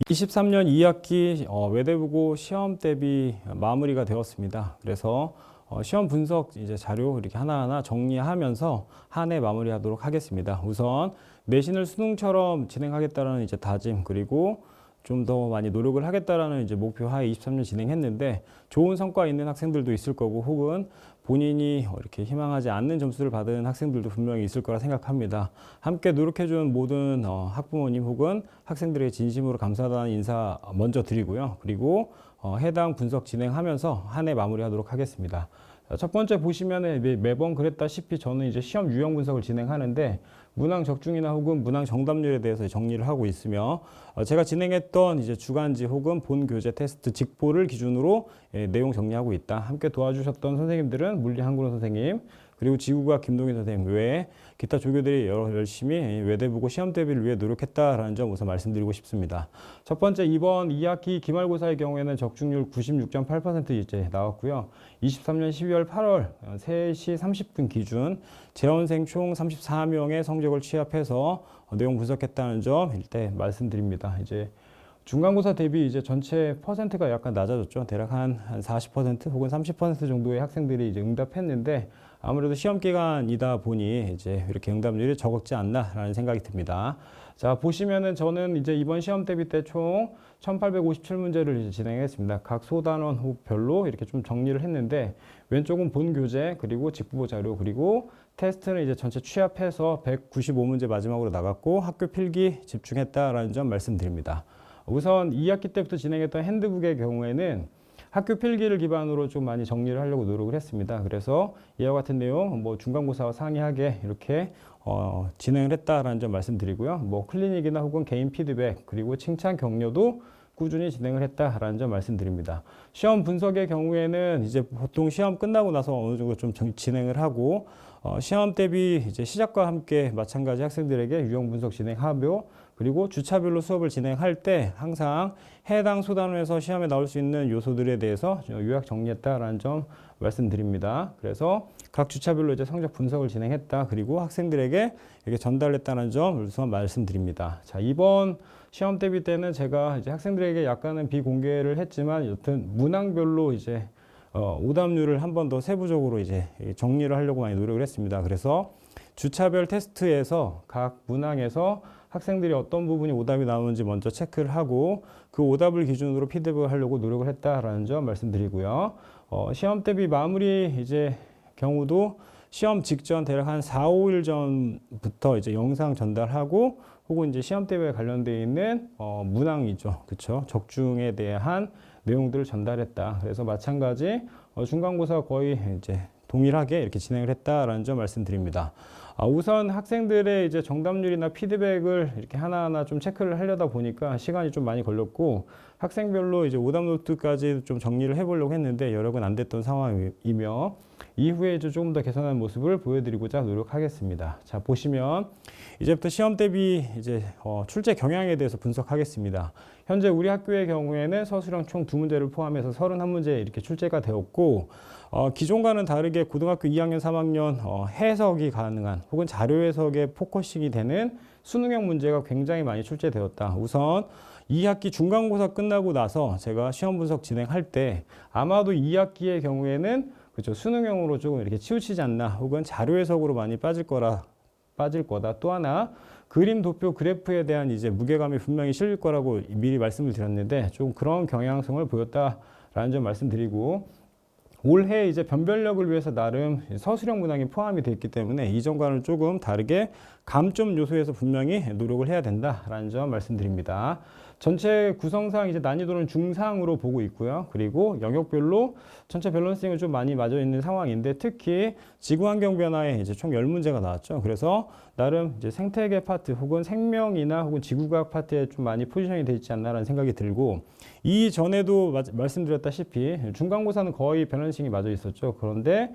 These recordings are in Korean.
23년 2학기 외대부고 시험 대비 마무리가 되었습니다. 그래서 시험 분석 이제 자료 이렇게 하나하나 정리하면서 한 해 마무리하도록 하겠습니다. 우선 내신을 수능처럼 진행하겠다는 이제 다짐, 그리고 좀 더 많이 노력을 하겠다라는 이제 목표 하에 23년 진행했는데, 좋은 성과 있는 학생들도 있을 거고, 혹은 본인이 이렇게 희망하지 않는 점수를 받은 학생들도 분명히 있을 거라 생각합니다. 함께 노력해준 모든 학부모님 혹은 학생들의 진심으로 감사하다는 인사 먼저 드리고요. 그리고 해당 분석 진행하면서 한 해 마무리하도록 하겠습니다. 첫 번째 보시면은 매번 그랬다시피 저는 이제 시험 유형 분석을 진행하는데, 문항 적중이나 혹은 문항 정답률에 대해서 정리를 하고 있으며, 제가 진행했던 이제 주간지 혹은 본 교재 테스트 직보를 기준으로 내용 정리하고 있다. 함께 도와주셨던 선생님들은 물리 한국어 선생님, 그리고 지구과학 김동희 선생님 외에 기타 조교들이 열심히 외대부고 시험 대비를 위해 노력했다라는 점 우선 말씀드리고 싶습니다. 첫 번째, 이번 2학기 기말고사의 경우에는 적중률 96.8% 이제 나왔고요. 23년 12월 8월 3시 30분 기준 재원생 총 34명의 성적을 취합해서 내용 분석했다는 점 일단 말씀드립니다. 이제 중간고사 대비 이제 전체 퍼센트가 약간 낮아졌죠. 대략 한 40% 혹은 30% 정도의 학생들이 이제 응답했는데, 아무래도 시험 기간이다 보니 이제 이렇게 응답률이 적지 않나라는 생각이 듭니다. 자, 보시면은 저는 이제 이번 시험 대비 때 총 1857문제를 이제 진행했습니다. 각 소단원별로 이렇게 좀 정리를 했는데, 왼쪽은 본 교재, 그리고 직부보 자료, 그리고 테스트는 이제 전체 취합해서 195문제 마지막으로 나갔고, 학교 필기 집중했다라는 점 말씀드립니다. 우선 2학기 때부터 진행했던 핸드북의 경우에는 학교 필기를 기반으로 좀 많이 정리를 하려고 노력을 했습니다. 그래서 이와 같은 내용 뭐 중간고사와 상이하게 이렇게 진행을 했다라는 점 말씀드리고요. 뭐 클리닉이나 혹은 개인 피드백, 그리고 칭찬 격려도 꾸준히 진행을 했다라는 점 말씀드립니다. 시험 분석의 경우에는 이제 보통 시험 끝나고 나서 어느 정도 좀 진행을 하고, 시험 대비 이제 시작과 함께 마찬가지 학생들에게 유형 분석 진행하며, 그리고 주차별로 수업을 진행할 때 항상 해당 소단원에서 시험에 나올 수 있는 요소들에 대해서 요약 정리했다라는 점 말씀드립니다. 그래서 각 주차별로 이제 성적 분석을 진행했다, 그리고 학생들에게 이렇게 전달했다는 점 우선 말씀드립니다. 자, 이번 시험 대비 때는 제가 이제 학생들에게 약간은 비공개를 했지만, 여튼 문항별로 이제 오답률을 한 번 더 세부적으로 이제 정리를 하려고 많이 노력을 했습니다. 그래서 주차별 테스트에서 각 문항에서 학생들이 어떤 부분이 오답이 나오는지 먼저 체크를 하고, 그 오답을 기준으로 피드백을 하려고 노력을 했다라는 점 말씀드리고요. 시험 대비 마무리 이제 경우도 시험 직전 대략 한 4, 5일 전부터 이제 영상 전달하고, 혹은 이제 시험 대비에 관련되어 있는 문항이죠. 그쵸? 적중에 대한 내용들을 전달했다. 그래서 마찬가지 중간고사 거의 이제 동일하게 이렇게 진행을 했다라는 점 말씀드립니다. 우선 학생들의 이제 정답률이나 피드백을 이렇게 하나하나 좀 체크를 하려다 보니까 시간이 좀 많이 걸렸고, 학생별로 이제 오답 노트까지 좀 정리를 해보려고 했는데 여러 번 안 됐던 상황이며, 이후에 이제 조금 더 개선한 모습을 보여드리고자 노력하겠습니다. 자, 보시면 이제부터 시험 대비 이제 출제 경향에 대해서 분석하겠습니다. 현재 우리 학교의 경우에는 서술형 총 2문제를 포함해서 31문제 이렇게 출제가 되었고, 기존과는 다르게 고등학교 2학년, 3학년 해석이 가능한 혹은 자료 해석에 포커싱이 되는 수능형 문제가 굉장히 많이 출제되었다. 우선 2학기 중간고사 끝나고 나서 제가 시험 분석 진행할 때 아마도 2학기의 경우에는 그렇죠, 수능형으로 조금 이렇게 치우치지 않나, 혹은 자료 해석으로 많이 빠질 거다. 또 하나, 그림, 도표, 그래프에 대한 이제 무게감이 분명히 실릴 거라고 미리 말씀을 드렸는데, 좀 그런 경향성을 보였다라는 점 말씀드리고, 올해 이제 변별력을 위해서 나름 서술형 문항이 포함이 되어 있기 때문에 이전과는 조금 다르게 감점 요소에서 분명히 노력을 해야 된다라는 점 말씀드립니다. 전체 구성상 이제 난이도는 중상으로 보고 있고요. 그리고 영역별로 전체 밸런싱을 좀 많이 맞아 있는 상황인데, 특히 지구 환경 변화에 이제 총 10문제가 나왔죠. 그래서 나름 이제 생태계 파트 혹은 생명이나 혹은 지구과학 파트에 좀 많이 포지션이 되어 있지 않나라는 생각이 들고, 이전에도 말씀드렸다시피 중간고사는 거의 밸런싱이 맞아 있었죠. 그런데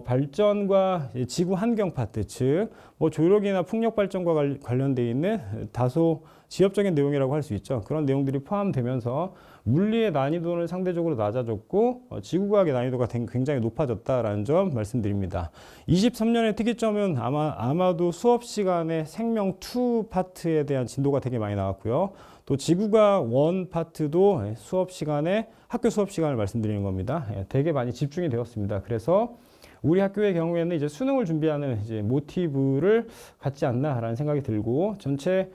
발전과 지구 환경 파트, 즉 뭐 조력이나 풍력 발전과 관련되어 있는 다소 지엽적인 내용이라고 할 수 있죠. 그런 내용들이 포함되면서 물리의 난이도는 상대적으로 낮아졌고, 지구과학의 난이도가 굉장히 높아졌다라는 점 말씀드립니다. 23년의 특이점은 아마도 수업 시간에 생명 2 파트에 대한 진도가 되게 많이 나왔고요. 또 지구과학 원 파트도 수업 시간에 학교 수업 시간을 말씀드리는 겁니다. 되게 많이 집중이 되었습니다. 그래서 우리 학교의 경우에는 이제 수능을 준비하는 이제 모티브를 갖지 않나라는 생각이 들고 전체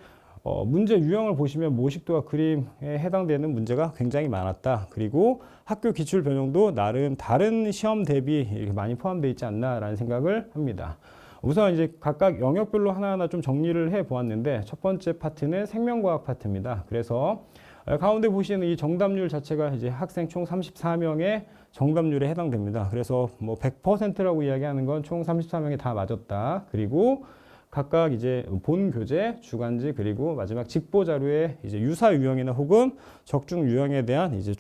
문제 유형을 보시면 모식도와 그림에 해당되는 문제가 굉장히 많았다. 그리고 학교 기출 변형도 나름 다른 시험 대비 이렇게 많이 포함되어 있지 않나라는 생각을 합니다. 우선 이제 각각 영역별로 하나하나 좀 정리를 해 보았는데 첫 번째 파트는 생명과학 파트입니다. 그래서 가운데 보시는 이 정답률 자체가 이제 학생 총 34명의 정답률에 해당됩니다. 그래서 뭐 100%라고 이야기하는 건 총 34명이 다 맞았다. 그리고 각각 이제 본 교재, 주간지 그리고 마지막 직보 자료에 이제 유사 유형이나 혹은 적중 유형에 대한 이제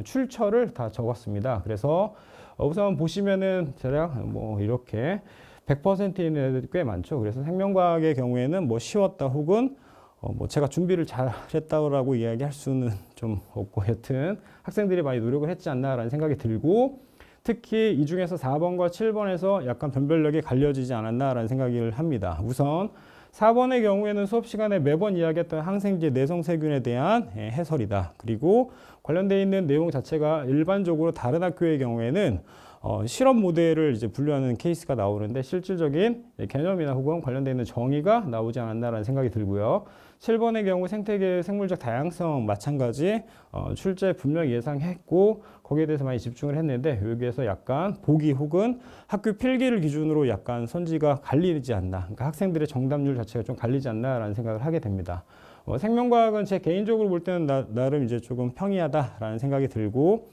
출처를 다 적었습니다. 그래서 우선 보시면은 대략 뭐 이렇게 100% 있는 애들이 꽤 많죠. 그래서 생명과학의 경우에는 뭐 쉬웠다 혹은 뭐 제가 준비를 잘했다고 이야기할 수는 좀 없고 여튼 학생들이 많이 노력을 했지 않나라는 생각이 들고 특히 이 중에서 4번과 7번에서 약간 변별력이 갈려지지 않았나라는 생각을 합니다. 우선 4번의 경우에는 수업 시간에 매번 이야기했던 항생제 내성세균에 대한 해설이다. 그리고 관련되어 있는 내용 자체가 일반적으로 다른 학교의 경우에는 실험 모델을 이제 분류하는 케이스가 나오는데 실질적인 개념이나 혹은 관련되어 있는 정의가 나오지 않았나라는 생각이 들고요. 7번의 경우 생태계 생물적 다양성 마찬가지 출제 분명히 예상했고 거기에 대해서 많이 집중을 했는데 여기에서 약간 보기 혹은 학교 필기를 기준으로 약간 선지가 갈리지 않나 그러니까 학생들의 정답률 자체가 좀 갈리지 않나라는 생각을 하게 됩니다. 생명과학은 제 개인적으로 볼 때는 나름 이제 조금 평이하다라는 생각이 들고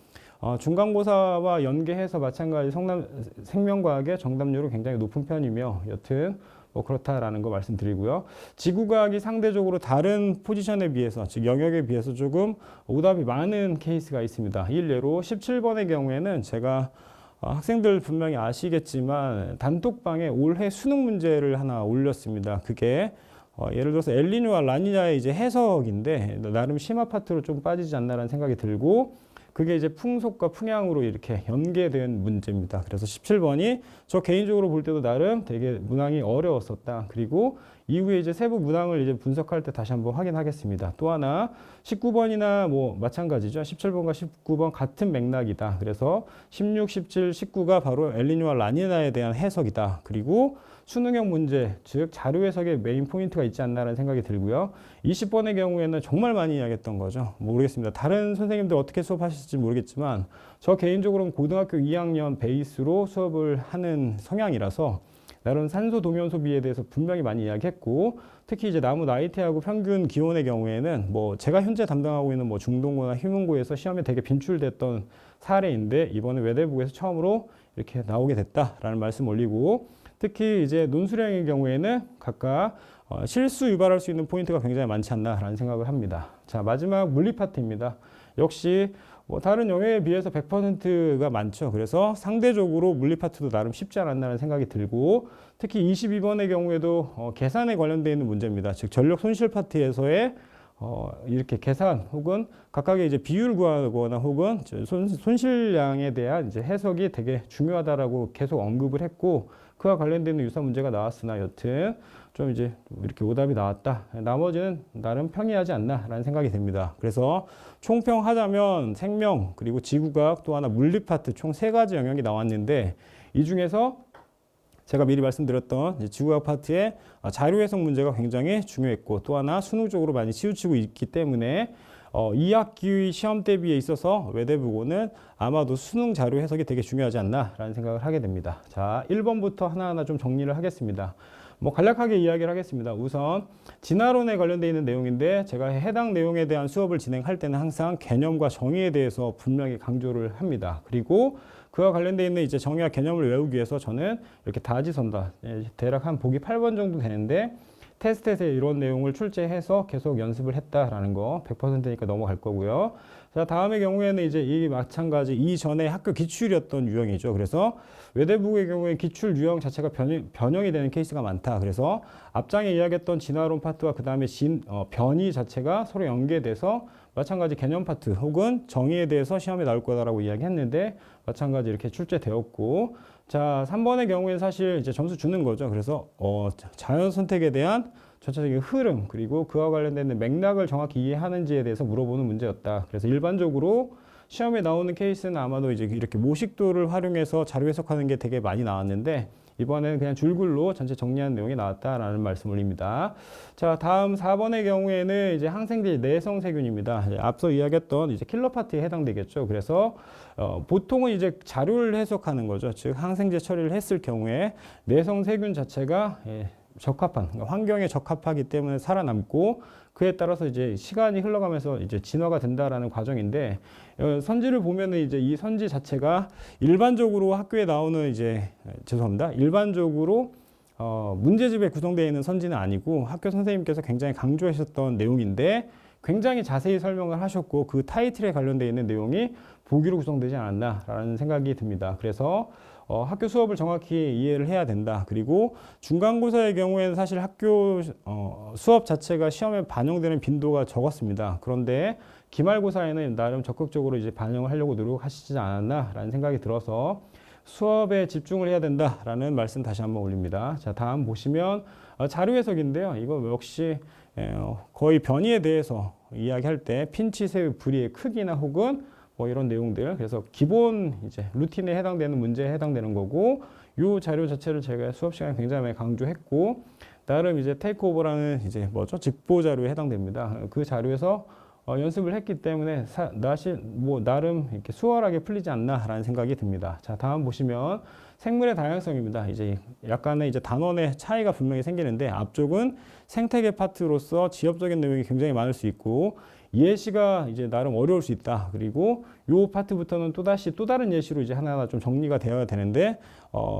중간고사와 연계해서 마찬가지 생명과학의 정답률은 굉장히 높은 편이며 여튼 뭐 그렇다라는 거 말씀드리고요. 지구과학이 상대적으로 다른 포지션에 비해서 즉 영역에 비해서 조금 오답이 많은 케이스가 있습니다. 일례로 17번의 경우에는 제가 학생들 분명히 아시겠지만 단톡방에 올해 수능 문제를 하나 올렸습니다. 그게 예를 들어서 엘니뇨와 라니냐의 이제 해석인데 나름 심화 파트로 좀 빠지지 않나라는 생각이 들고 그게 이제 풍속과 풍향으로 이렇게 연계된 문제입니다. 그래서 17번이 저 개인적으로 볼 때도 나름 되게 문항이 어려웠었다. 그리고 이후에 이제 세부 문항을 이제 분석할 때 다시 한번 확인하겠습니다. 또 하나 19번이나 뭐 마찬가지죠. 17번과 19번 같은 맥락이다. 그래서 16, 17, 19가 바로 엘니뇨와 라니냐에 대한 해석이다. 그리고 수능형 문제, 즉 자료 해석에 메인 포인트가 있지 않나라는 생각이 들고요. 20번의 경우에는 정말 많이 이야기했던 거죠. 모르겠습니다. 다른 선생님들 어떻게 수업하실지 모르겠지만 저 개인적으로는 고등학교 2학년 베이스로 수업을 하는 성향이라서 나름 산소 동연 소비에 대해서 분명히 많이 이야기했고 특히 이제 나무 나이테하고 평균 기온의 경우에는 뭐 제가 현재 담당하고 있는 뭐 중동고나 휴문고에서 시험에 되게 빈출됐던 사례인데 이번에 외대부에서 처음으로 이렇게 나오게 됐다라는 말씀 올리고 특히 이제 논술형의 경우에는 각각 실수 유발할 수 있는 포인트가 굉장히 많지 않나라는 생각을 합니다. 자, 마지막 물리 파트입니다. 역시 뭐 다른 영역에 비해서 100%가 많죠. 그래서 상대적으로 물리 파트도 나름 쉽지 않았나라는 생각이 들고 특히 22번의 경우에도 계산에 관련되어 있는 문제입니다. 즉 전력 손실 파트에서의 이렇게 계산 혹은 각각의 이제 비율 구하거나 혹은 손실량에 대한 이제 해석이 되게 중요하다라고 계속 언급을 했고 그와 관련되는 유사 문제가 나왔으나 여튼 좀 이제 이렇게 오답이 나왔다. 나머지는 나름 평이하지 않나라는 생각이 듭니다. 그래서 총평하자면 생명 그리고 지구과학 또 하나 물리 파트 총 3가지 영역이 나왔는데 이 중에서 제가 미리 말씀드렸던 지구과학 파트의 자료 해석 문제가 굉장히 중요했고 또 하나 수능적으로 많이 치우치고 있기 때문에 2학기 시험 대비에 있어서 외대부고는 아마도 수능 자료 해석이 되게 중요하지 않나라는 생각을 하게 됩니다. 자, 1번부터 하나하나 좀 정리를 하겠습니다. 뭐 간략하게 이야기를 하겠습니다. 우선 진화론에 관련되어 있는 내용인데 제가 해당 내용에 대한 수업을 진행할 때는 항상 개념과 정의에 대해서 분명히 강조를 합니다. 그리고 그와 관련되어 있는 이제 정의와 개념을 외우기 위해서 저는 이렇게 다지선다. 대략 한 보기 8번 정도 되는데 테스트에서 이런 내용을 출제해서 계속 연습을 했다라는 거 100%니까 넘어갈 거고요. 자, 다음의 경우에는 이제 이 마찬가지 이전에 학교 기출이었던 유형이죠. 그래서 외대부의 경우에 기출 유형 자체가 변형이 되는 케이스가 많다. 그래서 앞장에 이야기했던 진화론 파트와 그 다음에 변이 자체가 서로 연계돼서 마찬가지 개념 파트 혹은 정의에 대해서 시험에 나올 거다라고 이야기했는데 마찬가지 이렇게 출제되었고 자, 3번의 경우에 사실 이제 점수 주는 거죠. 그래서 자연 선택에 대한 전체적인 흐름 그리고 그와 관련된 맥락을 정확히 이해하는지에 대해서 물어보는 문제였다. 그래서 일반적으로 시험에 나오는 케이스는 아마도 이제 이렇게 모식도를 활용해서 자료 해석하는 게 되게 많이 나왔는데 이번에는 그냥 줄글로 전체 정리한 내용이 나왔다라는 말씀 올립니다. 자, 다음 4번의 경우에는 이제 항생제 내성 세균입니다. 앞서 이야기했던 이제 킬러 파트에 해당되겠죠. 그래서 보통은 이제 자료를 해석하는 거죠. 즉 항생제 처리를 했을 경우에 내성 세균 자체가 적합한 그러니까 환경에 적합하기 때문에 살아남고 그에 따라서 이제 시간이 흘러가면서 이제 진화가 된다라는 과정인데 선지를 보면은 이제 이 선지 자체가 일반적으로 학교에 나오는 이제 죄송합니다. 일반적으로 문제집에 구성되어 있는 선지는 아니고 학교 선생님께서 굉장히 강조하셨던 내용인데 굉장히 자세히 설명을 하셨고 그 타이틀에 관련되어 있는 내용이 보기로 구성되지 않았나라는 생각이 듭니다. 그래서 학교 수업을 정확히 이해를 해야 된다. 그리고 중간고사의 경우에는 사실 학교 수업 자체가 시험에 반영되는 빈도가 적었습니다. 그런데 기말고사에는 나름 적극적으로 이제 반영을 하려고 노력하시지 않았나라는 생각이 들어서 수업에 집중을 해야 된다라는 말씀 다시 한번 올립니다. 자, 다음 보시면 자료 해석인데요. 이거 역시 거의 변이에 대해서 이야기할 때 핀치, 새우, 부리의 크기나 혹은 뭐 이런 내용들 그래서 기본 이제 루틴에 해당되는 문제에 해당되는 거고 이 자료 자체를 제가 수업 시간에 굉장히 많이 강조했고 나름 이제 테이크오버라는 이제 뭐죠 직보 자료에 해당됩니다. 그 자료에서 연습을 했기 때문에 뭐 나름 이렇게 수월하게 풀리지 않나라는 생각이 듭니다. 자, 다음 보시면 생물의 다양성입니다. 이제 약간의 이제 단원의 차이가 분명히 생기는데 앞쪽은 생태계 파트로서 지엽적인 내용이 굉장히 많을 수 있고 예시가 이제 나름 어려울 수 있다. 그리고 요 파트부터는 또다시 또 다른 예시로 이제 하나하나 좀 정리가 되어야 되는데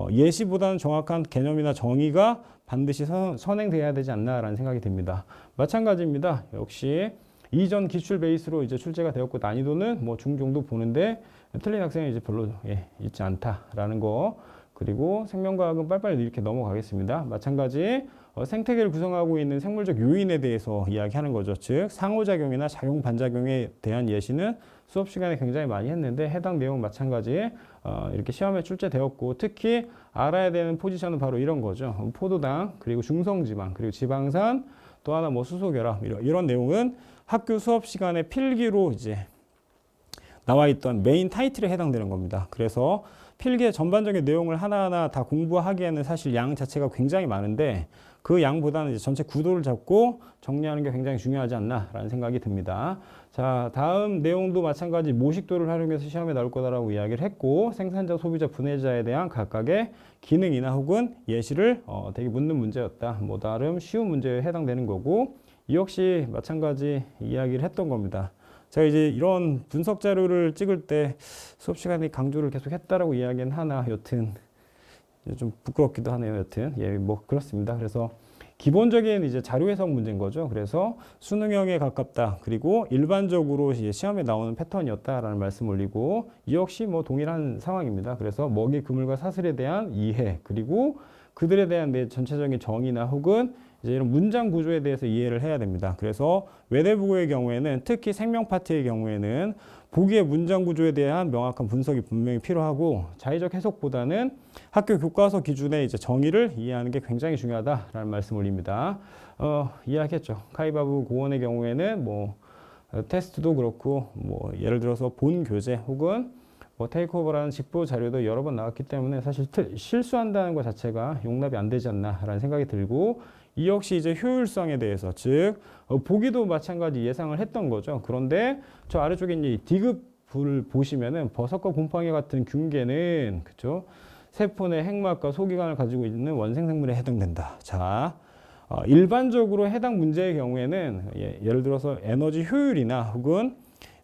예시보다는 정확한 개념이나 정의가 반드시 선행돼야 되지 않나라는 생각이 듭니다. 마찬가지입니다. 역시 이전 기출 베이스로 이제 출제가 되었고 난이도는 뭐 중정도 보는데 틀린 학생이 이제 별로 있지 않다라는 거. 그리고 생명과학은 빨리빨리 이렇게 넘어가겠습니다. 마찬가지 생태계를 구성하고 있는 생물적 요인에 대해서 이야기하는 거죠. 즉 상호작용이나 작용 반작용에 대한 예시는 수업 시간에 굉장히 많이 했는데 해당 내용 마찬가지 이렇게 시험에 출제되었고 특히 알아야 되는 포지션은 바로 이런 거죠. 포도당 그리고 중성지방 그리고 지방산 또 하나 뭐 수소결합 이런 내용은 학교 수업 시간에 필기로 이제 나와 있던 메인 타이틀에 해당되는 겁니다. 그래서 필기의 전반적인 내용을 하나하나 다 공부하기에는 사실 양 자체가 굉장히 많은데 그 양보다는 이제 전체 구도를 잡고 정리하는 게 굉장히 중요하지 않나라는 생각이 듭니다. 자, 다음 내용도 마찬가지 모식도를 활용해서 시험에 나올 거다라고 이야기를 했고 생산자, 소비자, 분해자에 대한 각각의 기능이나 혹은 예시를 되게 묻는 문제였다. 뭐 나름 쉬운 문제에 해당되는 거고 이 역시 마찬가지 이야기를 했던 겁니다. 제가 이제 이런 분석 자료를 찍을 때 수업 시간에 강조를 계속 했다라고 이야기는 하나 여튼 좀 부끄럽기도 하네요. 여튼 뭐 그렇습니다. 그래서 기본적인 이제 자료 해석 문제인 거죠. 그래서 수능형에 가깝다. 그리고 일반적으로 이제 시험에 나오는 패턴이었다라는 말씀 올리고 이 역시 뭐 동일한 상황입니다. 그래서 먹이, 그물과 사슬에 대한 이해 그리고 그들에 대한 내 전체적인 정의나 혹은 이제 이런 문장 구조에 대해서 이해를 해야 됩니다. 그래서 외대부고의 경우에는 특히 생명 파트의 경우에는 보기의 문장 구조에 대한 명확한 분석이 분명히 필요하고 자의적 해석보다는 학교 교과서 기준의 이제 정의를 이해하는 게 굉장히 중요하다라는 말씀 올립니다. 이야기했죠. 카이바브 고원의 경우에는 뭐 테스트도 그렇고 뭐 예를 들어서 본 교재 혹은 뭐 테이크오버라는 직보 자료도 여러 번 나왔기 때문에 사실 실수한다는 것 자체가 용납이 안 되지 않나라는 생각이 들고 이 역시 이제 효율성에 대해서 즉 보기도 마찬가지 예상을 했던 거죠. 그런데 저 아래쪽에 이제 디귿을 보시면은 버섯과 곰팡이 같은 균계는 그죠 세포 내 핵막과 소기관을 가지고 있는 원생생물에 해당된다. 자, 일반적으로 해당 문제의 경우에는 예를 들어서 에너지 효율이나 혹은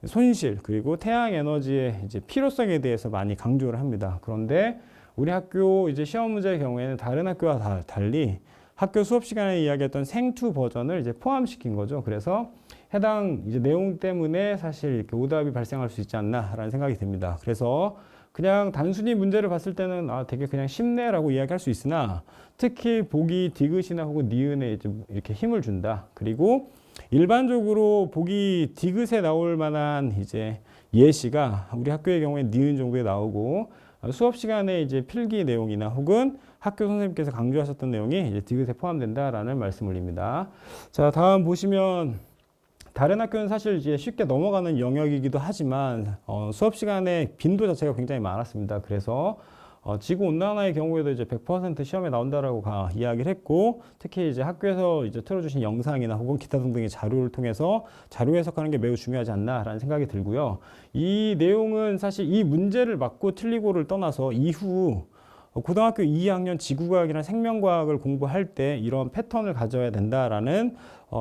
손실 그리고 태양 에너지의 이제 필요성에 대해서 많이 강조를 합니다. 그런데 우리 학교 이제 시험 문제의 경우에는 다른 학교와 달리 학교 수업 시간에 이야기했던 생투 버전을 이제 포함시킨 거죠. 그래서 해당 이제 내용 때문에 사실 이렇게 오답이 발생할 수 있지 않나라는 생각이 듭니다. 그래서 그냥 단순히 문제를 봤을 때는 되게 그냥 쉽네라고 이야기할 수 있으나 특히 보기 디귿이나 혹은 니은에 이렇게 힘을 준다. 그리고 일반적으로 보기 디귿에 나올 만한 이제 예시가 우리 학교의 경우에 니은 정도에 나오고 수업 시간에 이제 필기 내용이나 혹은 학교 선생님께서 강조하셨던 내용이 이제 디귿에 포함된다라는 말씀 올립니다. 자, 다음 보시면 다른 학교는 사실 이제 쉽게 넘어가는 영역이기도 하지만 수업 시간에 빈도 자체가 굉장히 많았습니다. 그래서 지구 온난화의 경우에도 이제 100% 시험에 나온다라고 이야기를 했고, 특히 이제 학교에서 이제 틀어주신 영상이나 혹은 기타 등등의 자료를 통해서 자료 해석하는 게 매우 중요하지 않나라는 생각이 들고요. 이 내용은 사실 이 문제를 맞고 틀리고를 떠나서 이후 고등학교 2학년 지구과학이나 생명과학을 공부할 때 이런 패턴을 가져야 된다라는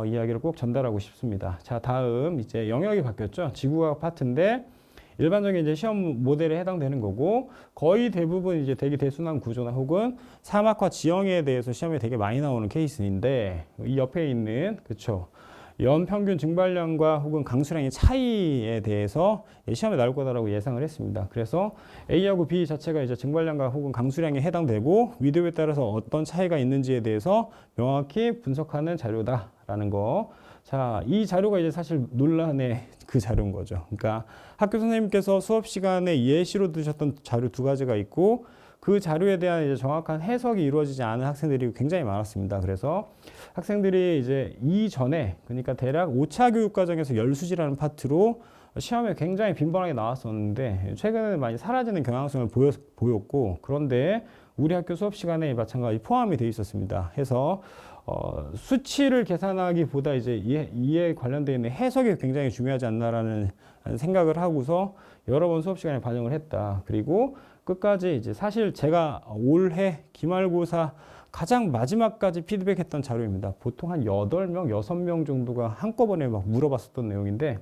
이야기를 꼭 전달하고 싶습니다. 자, 다음 이제 영역이 바뀌었죠. 지구과학 파트인데 일반적인 이제 시험 모델에 해당되는 거고, 거의 대부분 이제 대기 대순환 구조나 혹은 사막화 지형에 대해서 시험에 되게 많이 나오는 케이스인데, 이 옆에 있는 그쵸, 연평균 증발량과 혹은 강수량의 차이에 대해서 시험에 나올 거다라고 예상을 했습니다. 그래서 A하고 B 자체가 이제 증발량과 혹은 강수량에 해당되고 위도에 따라서 어떤 차이가 있는지에 대해서 명확히 분석하는 자료다라는 거. 자, 이 자료가 이제 사실 논란의 그 자료인 거죠. 그러니까 학교 선생님께서 수업 시간에 예시로 드셨던 자료 두 가지가 있고, 그 자료에 대한 이제 정확한 해석이 이루어지지 않은 학생들이 굉장히 많았습니다. 그래서 학생들이 이제 이전에, 그러니까 대략 5차 교육과정에서 열수지라는 파트로 시험에 굉장히 빈번하게 나왔었는데 최근에는 많이 사라지는 경향성을 보였고, 그런데 우리 학교 수업 시간에 마찬가지 포함이 되어 있었습니다. 해서 수치를 계산하기보다 이제 이에 관련되어 있는 해석이 굉장히 중요하지 않나라는 생각을 하고서 여러 번 수업 시간에 반영을 했다. 그리고 끝까지 이제 사실 제가 올해 기말고사 가장 마지막까지 피드백했던 자료입니다. 보통 한 8명, 6명 정도가 한꺼번에 막 물어봤었던 내용인데,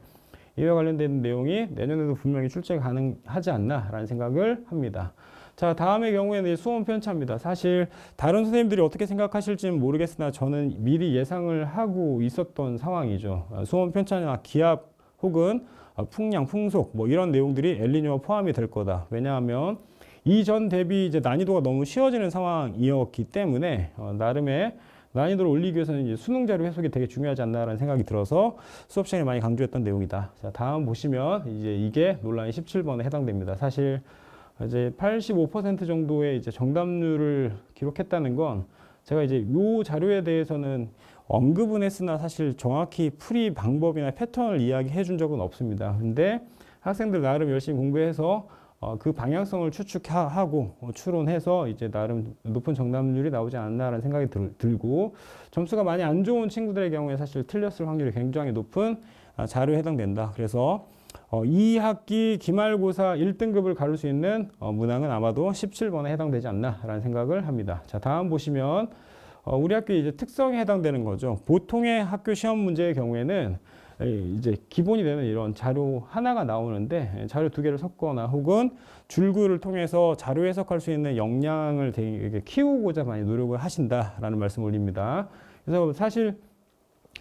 이와 관련된 내용이 내년에도 분명히 출제 가능하지 않나라는 생각을 합니다. 자, 다음의 경우에는 수험 편차입니다. 사실 다른 선생님들이 어떻게 생각하실지는 모르겠으나 저는 미리 예상을 하고 있었던 상황이죠. 수험 편차나 기압 혹은 풍량, 풍속 뭐 이런 내용들이 엘니뇨와 포함이 될 거다. 왜냐하면 이전 대비 이제 난이도가 너무 쉬워지는 상황이었기 때문에 나름의 난이도를 올리기 위해서는 이제 수능 자료 해석이 되게 중요하지 않나라는 생각이 들어서 수업 시간에 많이 강조했던 내용이다. 자, 다음 보시면 이제 이게 논란이 17번에 해당됩니다. 사실 이제 85% 정도의 이제 정답률을 기록했다는 건 제가 이제 이 자료에 대해서는 언급은 했으나 사실 정확히 풀이 방법이나 패턴을 이야기해 준 적은 없습니다. 근데 학생들 나름 열심히 공부해서 그 방향성을 추측하고 추론해서 이제 나름 높은 정답률이 나오지 않나라는 생각이 들고, 점수가 많이 안 좋은 친구들의 경우에 사실 틀렸을 확률이 굉장히 높은 자료에 해당된다. 그래서 2학기 기말고사 1등급을 가를 수 있는 문항은 아마도 17번에 해당되지 않나라는 생각을 합니다. 자, 다음 보시면 우리 학교의 이제 특성에 해당되는 거죠. 보통의 학교 시험 문제의 경우에는 이제 기본이 되는 이런 자료 하나가 나오는데 자료 두 개를 섞거나 혹은 줄글을 통해서 자료 해석할 수 있는 역량을 되게 키우고자 많이 노력을 하신다라는 말씀 올립니다. 그래서 사실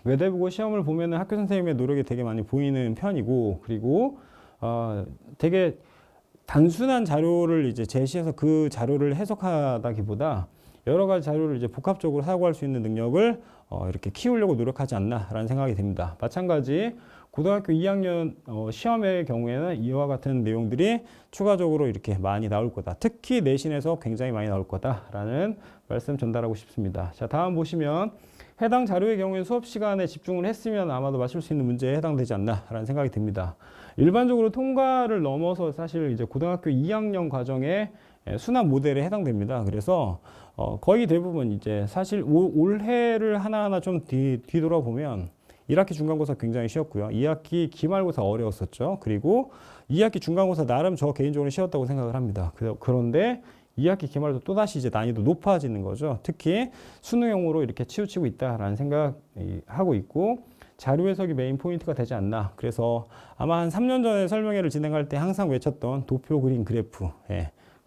외대부고 시험을 보면은 학교 선생님의 노력이 되게 많이 보이는 편이고, 그리고 되게 단순한 자료를 이제 제시해서 그 자료를 해석하다기보다 여러 가지 자료를 이제 복합적으로 사고할 수 있는 능력을 이렇게 키우려고 노력하지 않나라는 생각이 듭니다. 마찬가지 고등학교 2학년 시험의 경우에는 이와 같은 내용들이 추가적으로 이렇게 많이 나올 거다. 특히 내신에서 굉장히 많이 나올 거다라는 말씀 전달하고 싶습니다. 자, 다음 보시면 해당 자료의 경우에 수업 시간에 집중을 했으면 아마도 맞출 수 있는 문제에 해당되지 않나라는 생각이 듭니다. 일반적으로 통과를 넘어서 사실 이제 고등학교 2학년 과정에 순환 모델에 해당됩니다. 그래서 거의 대부분 이제 사실 올해를 하나하나 좀 뒤돌아보면 1학기 중간고사 굉장히 쉬웠고요. 2학기 기말고사 어려웠었죠. 그리고 2학기 중간고사 나름 저 개인적으로 쉬웠다고 생각을 합니다. 그런데 2학기 기말도 또다시 이제 난이도 높아지는 거죠. 특히 수능형으로 이렇게 치우치고 있다라는 생각하고 있고, 자료 해석이 메인 포인트가 되지 않나. 그래서 아마 한 3년 전에 설명회를 진행할 때 항상 외쳤던 도표 그림 그래프,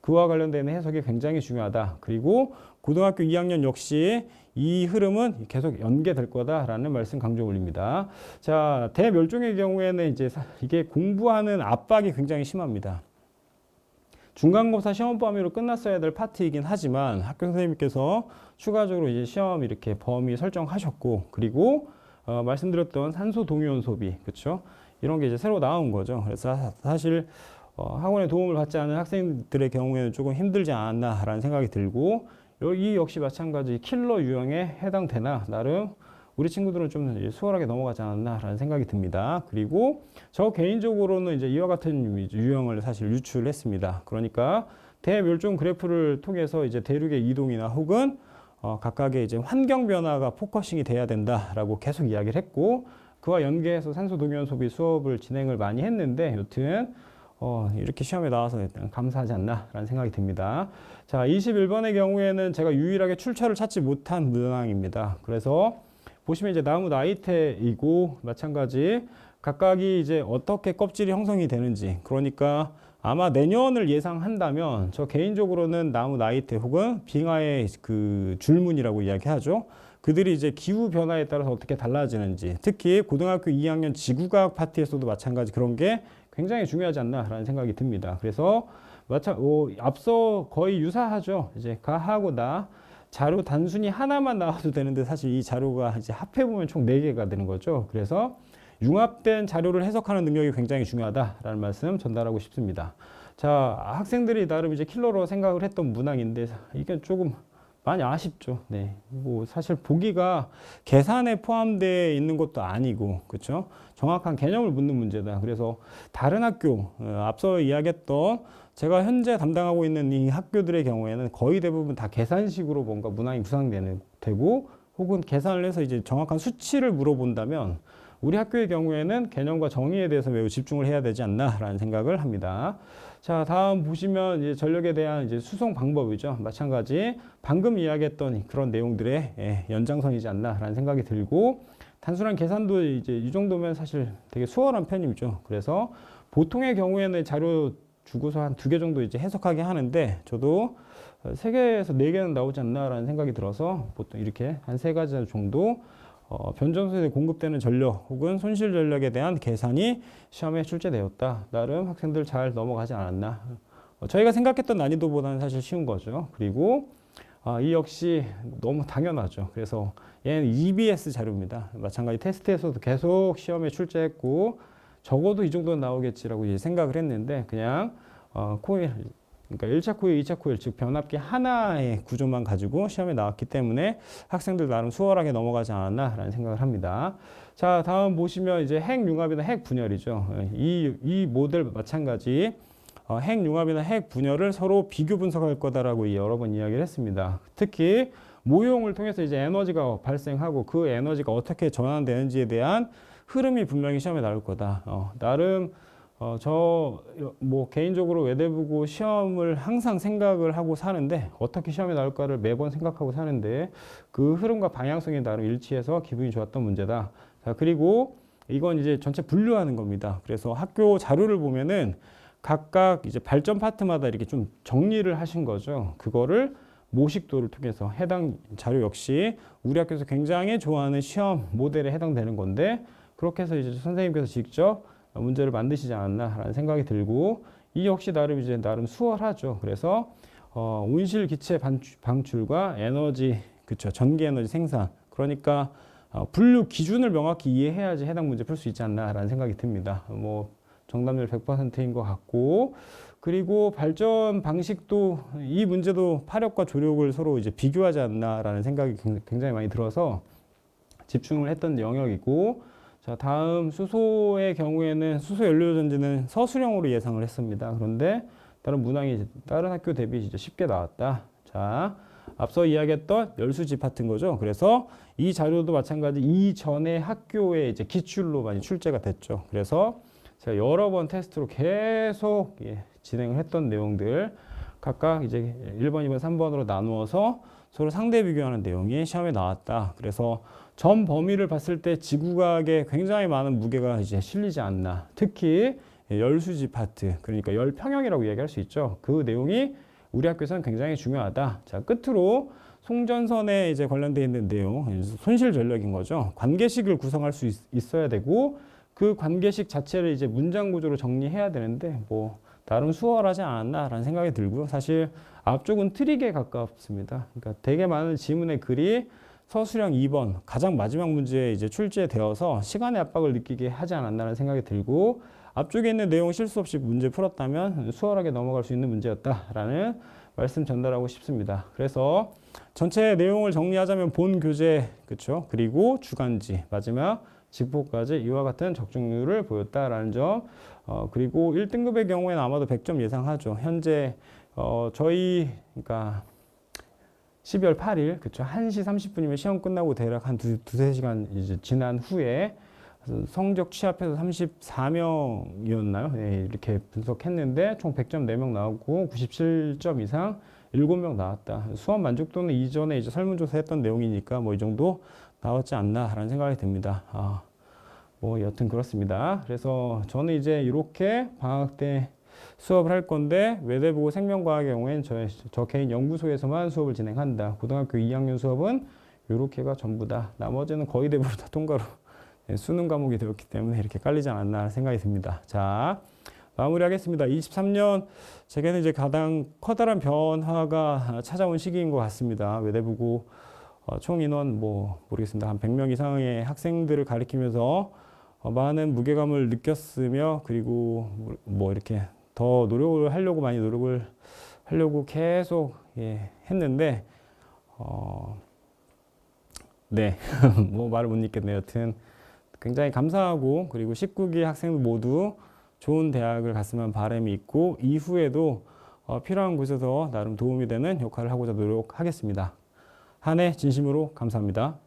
그와 관련된 해석이 굉장히 중요하다. 그리고 고등학교 2학년 역시 이 흐름은 계속 연계될 거다라는 말씀 강조 올립니다. 자, 대멸종의 경우에는 이제 이게 공부하는 압박이 굉장히 심합니다. 중간고사 시험 범위로 끝났어야 될 파트이긴 하지만 학교 선생님께서 추가적으로 이제 시험 이렇게 범위 설정하셨고, 그리고 말씀드렸던 산소 동위원 소비, 그렇죠? 이런 게 이제 새로 나온 거죠. 그래서 사실 학원의 도움을 받지 않은 학생들의 경우에는 조금 힘들지 않았나라는 생각이 들고, 이 역시 마찬가지 킬러 유형에 해당되나 나름 우리 친구들은 좀 수월하게 넘어가지 않았나라는 생각이 듭니다. 그리고 저 개인적으로는 이제 이와 같은 유형을 사실 유출했습니다. 그러니까 대멸종 그래프를 통해서 이제 대륙의 이동이나 혹은 각각의 이제 환경 변화가 포커싱이 돼야 된다라고 계속 이야기를 했고, 그와 연계해서 산소 동위원 소비 수업을 진행을 많이 했는데, 여튼 이렇게 시험에 나와서 일단 감사하지 않나라는 생각이 듭니다. 자, 21번의 경우에는 제가 유일하게 출처를 찾지 못한 문항입니다. 그래서 보시면 이제 나무 나이테이고 마찬가지 각각이 이제 어떻게 껍질이 형성이 되는지, 그러니까 아마 내년을 예상한다면 저 개인적으로는 나무 나이테 혹은 빙하의 그 줄무늬라고 이야기하죠. 그들이 이제 기후 변화에 따라서 어떻게 달라지는지, 특히 고등학교 2학년 지구과학 파트에서도 마찬가지 그런 게 굉장히 중요하지 않나라는 생각이 듭니다. 그래서 앞서 거의 유사하죠. 이제 가하고 나 자료 단순히 하나만 나와도 되는데 사실 이 자료가 이제 합해보면 총 4개가 되는 거죠. 그래서 융합된 자료를 해석하는 능력이 굉장히 중요하다라는 말씀 전달하고 싶습니다. 자, 학생들이 나름 이제 킬러로 생각을 했던 문항인데 이게 조금 많이 아쉽죠. 네. 뭐 사실 보기가 계산에 포함되어 있는 것도 아니고, 그렇죠? 정확한 개념을 묻는 문제다. 그래서 다른 학교, 앞서 이야기했던 제가 현재 담당하고 있는 이 학교들의 경우에는 거의 대부분 다 계산식으로 뭔가 문항이 되고, 혹은 계산을 해서 이제 정확한 수치를 물어본다면 우리 학교의 경우에는 개념과 정의에 대해서 매우 집중을 해야 되지 않나라는 생각을 합니다. 자, 다음 보시면 이제 전력에 대한 이제 수송 방법이죠. 마찬가지 방금 이야기했던 그런 내용들의 연장선이지 않나라는 생각이 들고, 단순한 계산도 이제 이 정도면 사실 되게 수월한 편이죠. 그래서 보통의 경우에는 자료 주고서 한 2개 정도 이제 해석하게 하는데, 저도 3개에서 4개는 나오지 않나라는 생각이 들어서 보통 이렇게 한 3가지 정도 변전소에 공급되는 전력 혹은 손실 전력에 대한 계산이 시험에 출제되었다. 나름 학생들 잘 넘어가지 않았나. 저희가 생각했던 난이도보다는 사실 쉬운 거죠. 그리고 이 역시 너무 당연하죠. 그래서 얘는 EBS 자료입니다. 마찬가지 테스트에서도 계속 시험에 출제했고, 적어도 이 정도는 나오겠지라고 이제 생각을 했는데, 그냥 코일, 그러니까 1차 코일, 2차 코일, 즉 변압기 하나의 구조만 가지고 시험에 나왔기 때문에 학생들 나름 수월하게 넘어가지 않았나라는 생각을 합니다. 자, 다음 보시면 이제 핵융합이나 핵분열이죠. 이 모델 마찬가지 핵융합이나 핵분열을 서로 비교 분석할 거다라고 여러 번 이야기를 했습니다. 특히 모형을 통해서 이제 에너지가 발생하고 그 에너지가 어떻게 전환되는지에 대한 흐름이 분명히 시험에 나올 거다. 나름 뭐 개인적으로 외대부고 시험을 항상 생각을 하고 사는데, 어떻게 시험에 나올까를 매번 생각하고 사는데 그 흐름과 방향성이 나름 일치해서 기분이 좋았던 문제다. 자, 그리고 이건 이제 전체 분류하는 겁니다. 그래서 학교 자료를 보면은 각각 이제 발전 파트마다 이렇게 좀 정리를 하신 거죠. 그거를 모식도를 통해서 해당 자료 역시 우리 학교에서 굉장히 좋아하는 시험 모델에 해당되는 건데, 그렇게 해서 이제 선생님께서 직접 문제를 만드시지 않았나라는 생각이 들고, 이 역시 나름 수월하죠. 그래서 온실 기체 방출과 에너지, 그쵸, 전기 에너지 생산, 그러니까 분류 기준을 명확히 이해해야지 해당 문제 풀 수 있지 않나라는 생각이 듭니다. 뭐 정답률 100%인 것 같고, 그리고 발전 방식도 이 문제도 파력과 조력을 서로 이제 비교하지 않나라는 생각이 굉장히 많이 들어서 집중을 했던 영역이고, 자, 다음 수소의 경우에는 수소 연료 전지는 서술형으로 예상을 했습니다. 그런데 다른 문항이 다른 학교 대비 이제 쉽게 나왔다. 자, 앞서 이야기했던 열수지 파트인 거죠. 그래서 이 자료도 마찬가지 이전의 학교의 이제 기출로 많이 출제가 됐죠. 그래서 제가 여러 번 테스트로 계속 진행을 했던 내용들 각각 이제 1번, 2번, 3번으로 나누어서 서로 상대 비교하는 내용이 시험에 나왔다. 그래서 전 범위를 봤을 때 지구과학에 굉장히 많은 무게가 이제 실리지 않나. 특히 열수지 파트, 그러니까 열평형이라고 이야기할 수 있죠. 그 내용이 우리 학교에서는 굉장히 중요하다. 자, 끝으로 송전선에 이제 관련되어 있는 내용, 손실 전력인 거죠. 관계식을 구성할 수 있어야 되고, 그 관계식 자체를 이제 문장 구조로 정리해야 되는데, 뭐 나름 수월하지 않았나라는 생각이 들고요. 사실 앞쪽은 트릭에 가깝습니다. 그러니까 되게 많은 지문의 글이 서술형 2번 가장 마지막 문제에 이제 출제되어서 시간의 압박을 느끼게 하지 않았나라는 생각이 들고, 앞쪽에 있는 내용 실수 없이 문제 풀었다면 수월하게 넘어갈 수 있는 문제였다라는 말씀 전달하고 싶습니다. 그래서 전체 내용을 정리하자면 본 교재, 그렇죠? 그리고 주간지, 마지막 직보까지 이와 같은 적중률을 보였다라는 점. 그리고 1등급의 경우에는 아마도 100점 예상하죠. 현재 저희 그러니까 12월 8일, 그쵸? 1시 30분이면 시험 끝나고 대략 한 두세 시간 이제 지난 후에 성적 취합해서 34명이었나요? 네, 이렇게 분석했는데 총 100점 4명 나오고 97점 이상 7명 나왔다. 수험 만족도는 이전에 이제 설문조사 했던 내용이니까 뭐 이 정도 나왔지 않나라는 생각이 듭니다. 뭐 여튼 그렇습니다. 그래서 저는 이제 이렇게 방학 때 수업을 할 건데 외대부고 생명과학의 경우에는 저 개인 연구소에서만 수업을 진행한다. 고등학교 2학년 수업은 이렇게가 전부다. 나머지는 거의 대부분 다 통과로 수능 과목이 되었기 때문에 이렇게 깔리지 않았나 생각이 듭니다. 자, 마무리하겠습니다. 23년 제게는 이제 가장 커다란 변화가 찾아온 시기인 것 같습니다. 외대부고 총 인원 뭐 모르겠습니다. 한 100명 이상의 학생들을 가리키면서 많은 무게감을 느꼈으며 그리고 뭐 이렇게 더 노력을 하려고 많이 노력을 하려고 계속 했는데 네, 뭐 말을 못 잇겠네요. 여튼 굉장히 감사하고 그리고 19기 학생들 모두 좋은 대학을 갔으면 바람이 있고 이후에도 필요한 곳에서 나름 도움이 되는 역할을 하고자 노력하겠습니다. 한 해 진심으로 감사합니다.